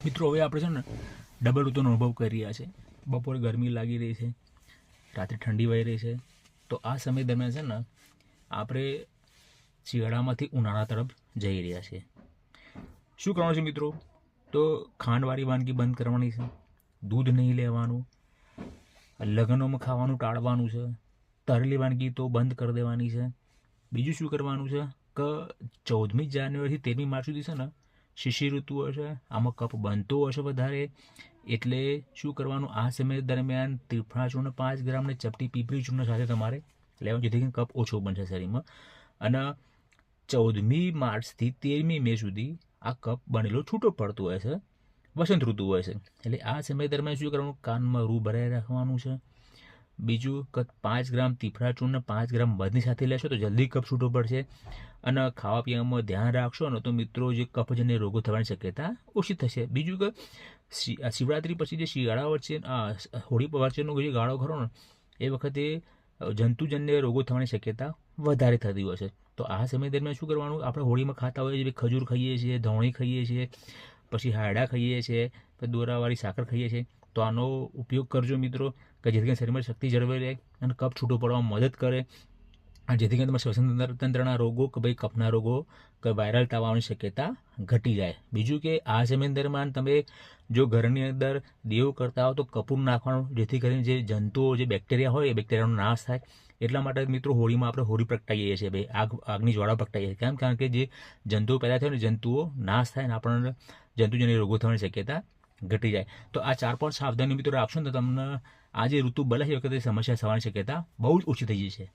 મિત્રો હવે આપણે છે ને ડબલ ઋતુનો અનુભવ કરી રહ્યા છે. બપોરે ગરમી લાગી રહી છે, રાત્રે ઠંડી વહી રહી છે. તો આ સમય દરમિયાન છે ને આપણે શિયાળામાંથી ઉનાળા તરફ જઈ રહ્યા છીએ. શું કરવાનું છે મિત્રો? તો ખાંડવાળી વાનગી બંધ કરવાની છે, દૂધ નહીં લેવાનું, લગ્નોમાં ખાવાનું ટાળવાનું છે, તળેલી વાનગી તો બંધ કરી દેવાની છે. બીજું શું કરવાનું છે કે 14મી જાન્યુઆરીથી 13મી માર્ચ સુધી છે ને શિશિર ઋતુ હશે, આમાં કફ બનતો હશે વધારે. એટલે શું કરવાનું, આ સમય દરમિયાન ત્રિફળા ચૂર્ણ 5 ગ્રામ ને ચપટી પીપળી ચૂર્ણ સાથે તમારે લેવાનું, જેથી કરીને કફ ઓછો બનશે શરીરમાં. અને 14મી માર્ચથી 13મી મે સુધી આ કફ બનેલો છૂટો પડતો હોય છે, વસંત ઋતુ હોય છે. એટલે આ સમય દરમિયાન શું કરવાનું, કાનમાં રૂ ભરાઈ રાખવાનું છે. બીજું કે 5 ગ્રામ ત્રિફળા ચૂર્ણ 5 ગ્રામ મધની સાથે લેશો તો જલ્દી કફ છૂટો પડશે. અને ખાવા પીવામાં ધ્યાન રાખશો ને તો મિત્રો જે કફજન્ય રોગો થવાની શક્યતા ઓછી થશે. બીજું કે શિવરાત્રી પછી જે શિયાળા વચ્ચે હોળી વચ્ચેનો જે ગાળો ખરો ને એ વખતે જંતુજન્ય રોગો થવાની શક્યતા વધારે થતી હોય છે. તો આ સમય દરમિયાન શું કરવાનું, આપણે હોળીમાં ખાતા હોઈએ છીએ, ખજૂર ખાઈએ છીએ, ધોણી ખાઈએ છીએ, પછી હાયડા ખાઈએ છીએ, પછી દોરાવાળી સાકર ખાઈએ છીએ. તો આનો ઉપયોગ કરજો મિત્રો, કે જેથી કરીને શરીરમાં શક્તિ જળવાઈ રહે અને કફ છૂટો પડવામાં મદદ કરે, અને જેથી કરીને તમારા શ્વસન તંત્રના રોગો કે ભાઈ કફના રોગો કે વાયરલ તાવ આવવાની શક્યતા ઘટી જાય. બીજું કે આ સમય દરમિયાન તમે જો ઘરની અંદર દેવ કરતા હો તો કપૂર નાખવાનું, જેથી કરીને જે જંતુઓ જે બેક્ટેરિયા હોય એ બેક્ટેરિયાનો નાશ થાય. એટલા માટે મિત્રો હોળીમાં આપણે હોળી પ્રગટાઈએ છીએ ભાઈ, આગની જ્વાળા પ્રગટાઈએ છીએ. કેમ? કારણ કે જે જંતુઓ પેદા થાય ને જંતુઓ નાશ થાય ને આપણને જંતુજન્ય રોગો થવાની શક્યતા ઘટી જાય. તો આ 4-5 સાવધાની મિત્રો આપશો ને તો તમને આ જે ઋતુ બદલાય છે એ વખતે સમસ્યા થવાની શક્યતા બહુ જ ઓછી થઈ જશે.